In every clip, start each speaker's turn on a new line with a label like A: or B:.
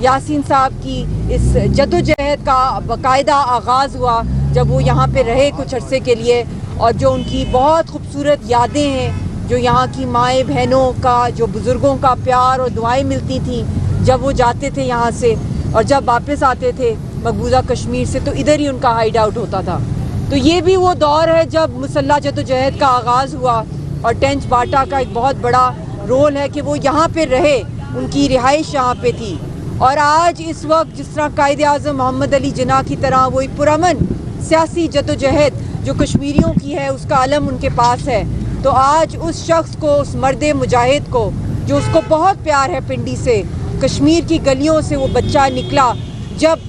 A: یاسین صاحب کی اس جدوجہد کا باقاعدہ آغاز ہوا جب وہ یہاں پہ رہے کچھ عرصے کے لیے، اور جو ان کی بہت خوبصورت یادیں ہیں، جو یہاں کی مائیں بہنوں کا، جو بزرگوں کا پیار اور دعائیں ملتی تھیں جب وہ جاتے تھے یہاں سے، اور جب واپس آتے تھے مقبوضہ کشمیر سے تو ادھر ہی ان کا ہائیڈ آؤٹ ہوتا تھا۔ تو یہ بھی وہ دور ہے جب مسلح جدوجہد کا آغاز ہوا، اور ٹینچ باٹا کا ایک بہت بڑا رول ہے کہ وہ یہاں پہ رہے، ان کی رہائش یہاں پہ تھی۔ اور آج اس وقت جس طرح قائد اعظم محمد علی جناح کی طرح وہ ایک پرامن سیاسی جدوجہد جو کشمیریوں کی ہے اس کا علم ان کے پاس ہے، تو آج اس شخص کو، اس مرد مجاہد کو جو اس کو بہت پیار ہے پنڈی سے، کشمیر کی گلیوں سے وہ بچہ نکلا جب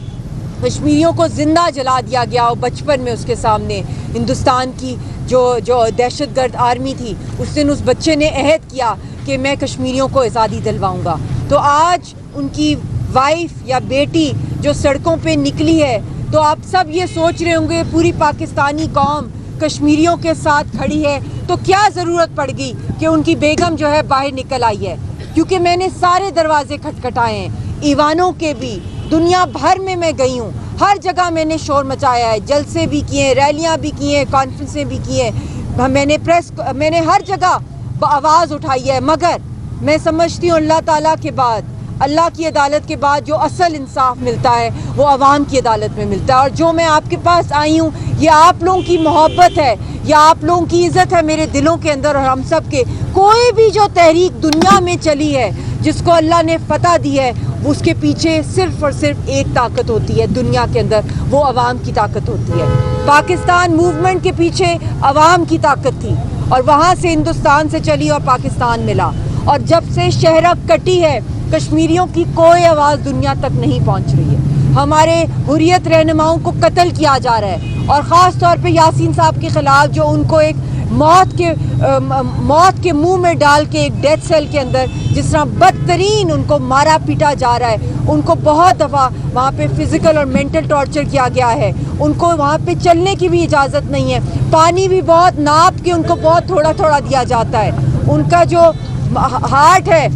A: کشمیریوں کو زندہ جلا دیا گیا، اور بچپن میں اس کے سامنے ہندوستان کی جو دہشت گرد آرمی تھی، اس دن اس بچے نے عہد کیا کہ میں کشمیریوں کو آزادی دلواؤں گا۔ تو آج ان کی وائف یا بیٹی جو سڑکوں پہ نکلی ہے، تو آپ سب یہ سوچ رہے ہوں گے پوری پاکستانی قوم کشمیریوں کے ساتھ کھڑی ہے، تو کیا ضرورت پڑ گئی کہ ان کی بیگم جو ہے باہر نکل آئی ہے؟ کیونکہ میں نے سارے دروازے کھٹکھٹائے ہیں، ایوانوں کے بھی، دنیا بھر میں گئی ہوں، ہر جگہ میں نے شور مچایا ہے، جلسے بھی کیے ہیں، ریلیاں بھی کی ہیں، کانفرنسیں بھی کی ہیں، میں نے ہر جگہ آواز اٹھائی ہے، مگر میں سمجھتی ہوں اللہ تعالیٰ کے بعد، اللہ کی عدالت کے بعد جو اصل انصاف ملتا ہے وہ عوام کی عدالت میں ملتا ہے۔ اور جو میں آپ کے پاس آئی ہوں یہ آپ لوگوں کی محبت ہے، یہ آپ لوگوں کی عزت ہے میرے دلوں کے اندر، اور ہم سب کے کوئی بھی جو تحریک دنیا میں چلی ہے جس کو اللہ نے فتح دی ہے، اس کے پیچھے صرف اور صرف ایک طاقت ہوتی ہے دنیا کے اندر، وہ عوام کی طاقت ہوتی ہے۔ پاکستان موومنٹ کے پیچھے عوام کی طاقت تھی، اور وہاں سے ہندوستان سے چلی اور پاکستان ملا، اور جب سے شہرک کٹی ہے کشمیریوں کی کوئی آواز دنیا تک نہیں پہنچ رہی ہے۔ ہمارے حریت رہنماؤں کو قتل کیا جا رہا ہے، اور خاص طور پہ یاسین صاحب کے خلاف جو ان کو ایک موت کے منہ میں ڈال کے ایک ڈیتھ سیل کے اندر جس طرح بدترین ان کو مارا پیٹا جا رہا ہے، ان کو بہت دفعہ وہاں پہ فزیکل اور مینٹل ٹارچر کیا گیا ہے، ان کو وہاں پہ چلنے کی بھی اجازت نہیں ہے، پانی بھی بہت ناپ کے ان کو بہت تھوڑا تھوڑا دیا جاتا ہے، ان کا جو ہارٹ ہے،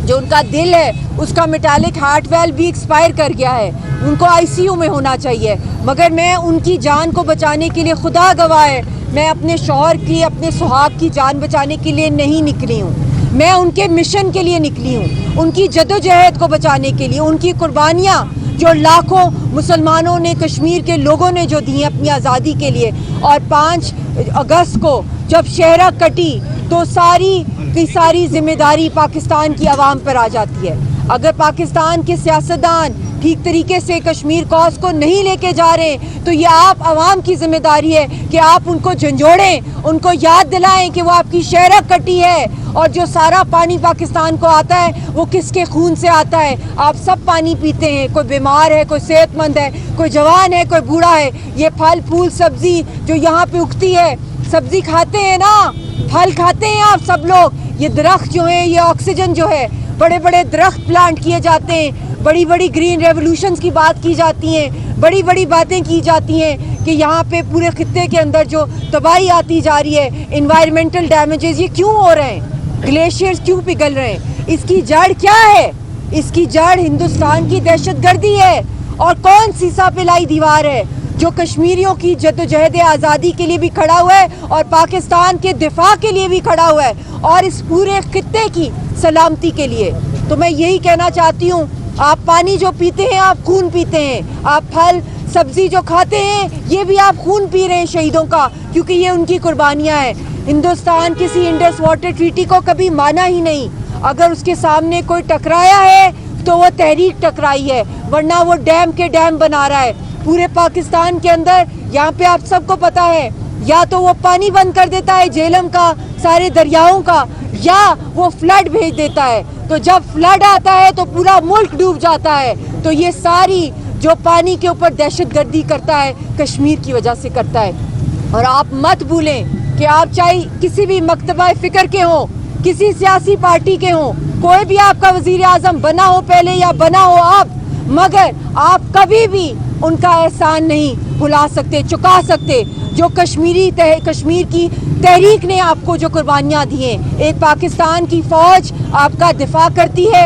A: جو ان کا دل ہے، اس کا میٹالک ہارٹ ویل بھی ایکسپائر کر گیا ہے، ان کو آئی سی یو میں ہونا چاہیے، مگر میں ان کی جان کو بچانے کے لیے، خدا گواہ ہے، میں اپنے شوہر کی، اپنے سہاگ کی جان بچانے کے لیے نہیں نکلی ہوں، میں ان کے مشن کے لیے نکلی ہوں، ان کی جدوجہد کو بچانے کے لیے، ان کی قربانیاں جو لاکھوں مسلمانوں نے، کشمیر کے لوگوں نے جو دی ہیں اپنی آزادی کے لیے۔ اور 5 اگست کو جب شہرک کٹی تو ساری کی ساری ذمہ داری پاکستان کی عوام پر آ جاتی ہے۔ اگر پاکستان کے سیاستدان ٹھیک طریقے سے کشمیر کاز کو نہیں لے کے جا رہے تو یہ آپ عوام کی ذمہ داری ہے کہ آپ ان کو جھنجھوڑیں، ان کو یاد دلائیں کہ وہ آپ کی شہرک کٹی ہے، اور جو سارا پانی پاکستان کو آتا ہے وہ کس کے خون سے آتا ہے؟ آپ سب پانی پیتے ہیں، کوئی بیمار ہے، کوئی صحت مند ہے، کوئی جوان ہے، کوئی بوڑھا ہے۔ یہ پھل پھول سبزی جو یہاں پہ اگتی ہے، سبزی کھاتے ہیں نا، پھل کھاتے ہیں آپ سب لوگ، یہ درخت جو ہیں، یہ آکسیجن جو ہے، بڑے بڑے درخت پلانٹ کیے جاتے ہیں، بڑی بڑی گرین ریولوشنز کی بات کی جاتی ہیں، بڑی بڑی باتیں کی جاتی ہیں کہ یہاں پہ پورے خطے کے اندر جو تباہی آتی جا رہی ہے، انوائرمنٹل ڈیمیجز، یہ کیوں ہو رہے ہیں؟ گلیشیئرز کیوں پگھل رہے ہیں؟ اس کی جڑ کیا ہے؟ اس کی جڑ ہندوستان کی دہشت گردی ہے، اور کون سیسا پلائی دیوار ہے جو کشمیریوں کی جدوجہد آزادی کے لیے بھی کھڑا ہوا ہے، اور پاکستان کے دفاع کے لیے بھی کھڑا ہوا ہے، اور اس پورے خطے کی سلامتی کے لیے۔ تو میں یہی کہنا چاہتی ہوں، آپ پانی جو پیتے ہیں آپ خون پیتے ہیں، آپ پھل سبزی جو کھاتے ہیں یہ بھی آپ خون پی رہے ہیں شہیدوں کا، کیونکہ یہ ان کی قربانیاں ہیں۔ ہندوستان کسی انڈس واٹر ٹریٹی کو کبھی مانا ہی نہیں، اگر اس کے سامنے کوئی ٹکرایا ہے تو وہ تحریک ٹکرائی ہے، ورنہ وہ ڈیم کے ڈیم بنا رہا ہے پورے پاکستان کے اندر۔ یہاں پہ آپ سب کو پتا ہے، یا تو وہ پانی بند کر دیتا ہے جہلم کا، سارے دریاؤں کا، یا وہ فلڈ بھیج دیتا ہے، تو جب فلڈ آتا ہے تو پورا ملک ڈوب جاتا ہے۔ تو یہ ساری جو پانی کے اوپر دہشت گردی کرتا ہے کشمیر کی وجہ سے کرتا ہے۔ اور آپ مت بھولیں کہ آپ چاہے کسی بھی مکتبہ فکر کے ہوں، کسی سیاسی پارٹی کے ہوں، کوئی بھی آپ کا وزیر اعظم بنا ہو پہلے یا بنا ہو اب، مگر آپ کبھی بھی ان کا احسان نہیں بھلا سکتے، چکا سکتے، جو کشمیر کی تحریک نے آپ کو جو قربانیاں دی ہیں۔ ایک پاکستان کی فوج آپ کا دفاع کرتی ہے،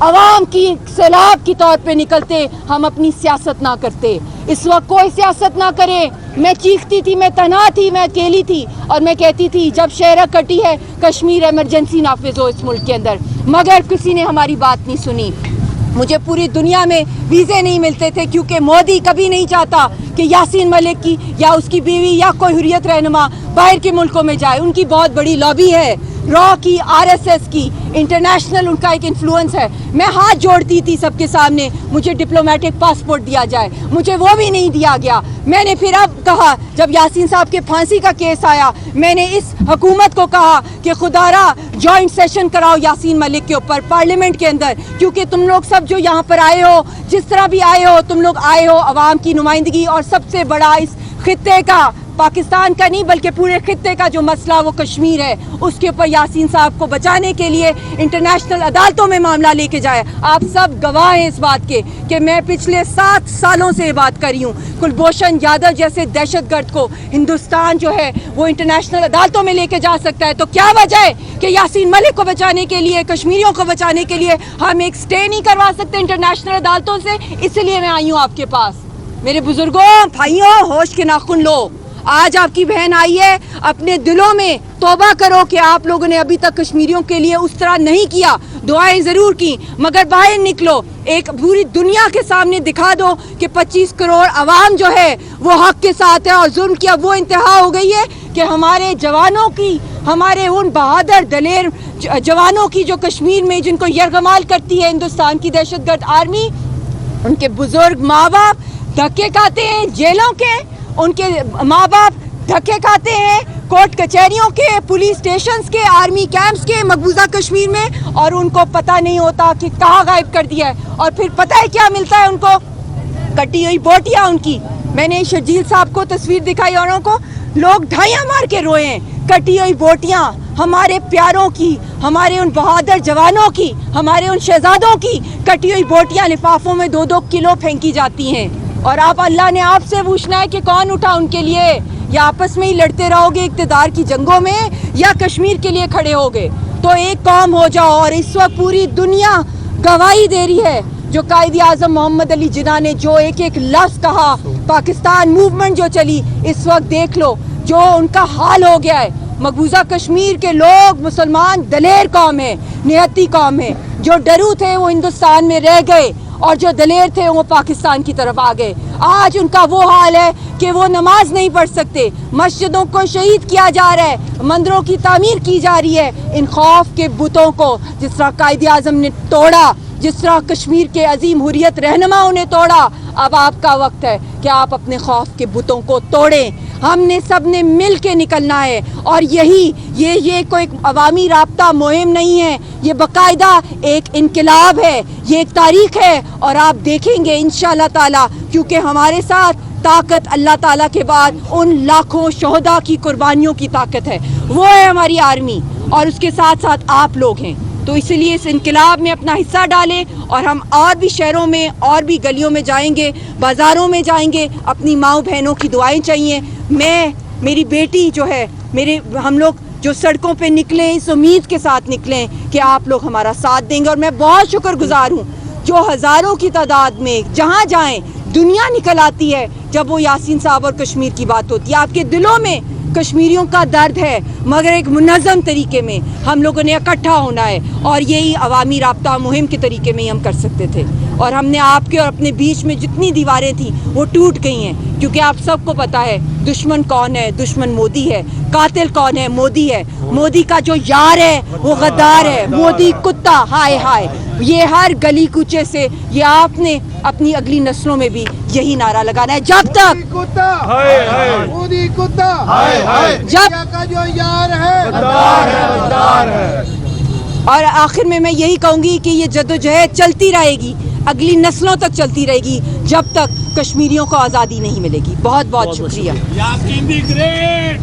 A: عوام کی سیلاب کی طور پہ نکلتے, ہم اپنی سیاست نہ کرتے. اس وقت کوئی سیاست نہ کرے. میں چیختی تھی, میں تنہا تھی, میں اکیلی تھی, اور میں کہتی تھی جب شہرہ کٹی ہے کشمیر ایمرجنسی نافذ ہو اس ملک کے اندر, مگر کسی نے ہماری بات نہیں سنی. مجھے پوری دنیا میں ویزے نہیں ملتے تھے کیونکہ مودی کبھی نہیں چاہتا کہ یاسین ملک کی یا اس کی بیوی یا کوئی حریت رہنما باہر کے ملکوں میں جائے. ان کی بہت بڑی لابی ہے, را کی, RSS کی, انٹرنیشنل ان کا ایک انفلوئنس ہے. میں ہاتھ جوڑتی تھی سب کے سامنے مجھے ڈپلومیٹک پاسپورٹ دیا جائے, مجھے وہ بھی نہیں دیا گیا. میں نے پھر اب کہا جب یاسین صاحب کے پھانسی کا کیس آیا, میں نے اس حکومت کو کہا کہ خدا را جوائنٹ سیشن کراؤ یاسین ملک کے اوپر پارلیمنٹ کے اندر, کیونکہ تم لوگ سب جو یہاں پر آئے ہو, جس طرح بھی آئے ہو, تم لوگ آئے ہو عوام کی نمائندگی, اور سب سے بڑا اس خطے کا, پاکستان کا نہیں بلکہ پورے خطے کا جو مسئلہ وہ کشمیر ہے, اس کے اوپر یاسین صاحب کو بچانے کے لیے انٹرنیشنل عدالتوں میں معاملہ لے کے جائے. آپ سب گواہ ہیں اس بات کے کہ میں پچھلے 7 سالوں سے یہ بات کر رہی ہوں. کلبھوشن یادو جیسے دہشت گرد کو ہندوستان جو ہے وہ انٹرنیشنل عدالتوں میں لے کے جا سکتا ہے, تو کیا وجہ ہے کہ یاسین ملک کو بچانے کے لیے, کشمیریوں کو بچانے کے لیے ہم ایک سٹے نہیں کروا سکتے انٹرنیشنل عدالتوں سے؟ اس لیے میں آئی ہوں آپ کے پاس. میرے بزرگوں, بھائیوں, ہوش کے ناخن لو. آج آپ کی بہن آئی ہے, اپنے دلوں میں توبہ کرو کہ آپ لوگوں نے ابھی تک کشمیریوں کے لیے اس طرح نہیں کیا. دعائیں ضرور کی مگر باہر نکلو, ایک پوری دنیا کے سامنے دکھا دو کہ 25 کروڑ عوام جو ہے وہ حق کے ساتھ ہے, اور ظلم کی اب وہ انتہا ہو گئی ہے کہ ہمارے جوانوں کی, ہمارے ان بہادر دلیر جوانوں کی جو کشمیر میں جن کو یرغمال کرتی ہے ہندوستان کی دہشت گرد آرمی, ان کے بزرگ ماں باپ دھکے کھاتے ہیں جیلوں کے, ان کے ماں باپ دھکے کھاتے ہیں کورٹ کچہریوں کے, پولیس اسٹیشنز کے, آرمی کیمپس کے مقبوضہ کشمیر میں, اور ان کو پتہ نہیں ہوتا کہ کہاں غائب کر دیا ہے. اور پھر پتہ ہے کیا ملتا ہے ان کو؟ کٹی ہوئی بوٹیاں ان کی. میں نے شرجیل صاحب کو تصویر دکھائی, اوروں کو لوگ ڈھائیاں مار کے روئے ہیں. کٹی ہوئی بوٹیاں ہمارے پیاروں کی, ہمارے ان بہادر جوانوں کی, ہمارے ان شہزادوں کی کٹی ہوئی بوٹیاں لفافوں میں 2-2 کلو پھینکی جاتی ہیں. اور آپ, اللہ نے آپ سے پوچھنا ہے کہ کون اٹھا ان کے لیے, یا آپس میں ہی لڑتے رہو گے اقتدار کی جنگوں میں, یا کشمیر کے لیے کھڑے ہوگے؟ تو ایک قوم ہو جاؤ. اور اس وقت پوری دنیا گواہی دے رہی ہے, جو قائد اعظم محمد علی جناح نے جو ایک ایک لفظ کہا, پاکستان موومنٹ جو چلی, اس وقت دیکھ لو جو ان کا حال ہو گیا ہے. مقبوضہ کشمیر کے لوگ مسلمان دلیر قوم ہے, نہتی قوم ہے. جو ڈرو تھے وہ ہندوستان میں رہ گئے, اور جو دلیر تھے وہ پاکستان کی طرف آ گئے. آج ان کا وہ حال ہے کہ وہ نماز نہیں پڑھ سکتے, مسجدوں کو شہید کیا جا رہا ہے, مندروں کی تعمیر کی جا رہی ہے. ان خوف کے بتوں کو جس طرح قائد اعظم نے توڑا, جس طرح کشمیر کے عظیم حریت رہنماؤں نے توڑا, اب آپ کا وقت ہے کہ آپ اپنے خوف کے بتوں کو توڑیں. ہم نے سب نے مل کے نکلنا ہے, اور یہ کوئی عوامی رابطہ مہم نہیں ہے, یہ باقاعدہ ایک انقلاب ہے, یہ ایک تاریخ ہے. اور آپ دیکھیں گے انشاءاللہ تعالی, کیونکہ ہمارے ساتھ طاقت اللہ تعالیٰ کے بعد ان لاکھوں شہداء کی قربانیوں کی طاقت ہے, وہ ہے ہماری آرمی, اور اس کے ساتھ ساتھ آپ لوگ ہیں. تو اس لیے اس انقلاب میں اپنا حصہ ڈالیں, اور ہم اور بھی شہروں میں اور بھی گلیوں میں جائیں گے, بازاروں میں جائیں گے. اپنی ماؤں بہنوں کی دعائیں چاہیے. میری بیٹی جو ہے, ہم لوگ جو سڑکوں پہ نکلیں اس امید کے ساتھ نکلیں کہ آپ لوگ ہمارا ساتھ دیں گے. اور میں بہت شکر گزار ہوں جو ہزاروں کی تعداد میں جہاں جائیں دنیا نکل آتی ہے جب وہ یاسین صاحب اور کشمیر کی بات ہوتی ہے. آپ کے دلوں میں کشمیریوں کا درد ہے, مگر ایک منظم طریقے میں ہم لوگوں نے اکٹھا ہونا ہے, اور یہی عوامی رابطہ مہم کے طریقے میں ہی ہم کر سکتے تھے. اور ہم نے آپ کے اور اپنے بیچ میں جتنی دیواریں تھیں وہ ٹوٹ گئی ہیں, کیونکہ آپ سب کو پتا ہے دشمن کون ہے. دشمن مودی ہے. قاتل کون ہے؟ مودی ہے. مودی کا جو یار ہے وہ غدار ہے. مودی کتا, ہائے ہائے. یہ ہر گلی کوچے سے یہ آپ نے اپنی اگلی نسلوں میں بھی یہی نعرہ لگانا ہے, جب تک
B: مودی کتا
A: جب
B: کا جو یار ہے.
A: اور آخر میں یہی کہوں گی کہ یہ جدوجہد چلتی رہے گی, اگلی نسلوں تک چلتی رہے گی, جب تک کشمیریوں کو آزادی نہیں ملے گی. بہت بہت شکریہ.
C: یاسین دی گریٹ,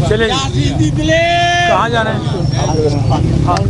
D: چلیں
C: یاسین دی گریٹ.
D: کہاں جانا ہے؟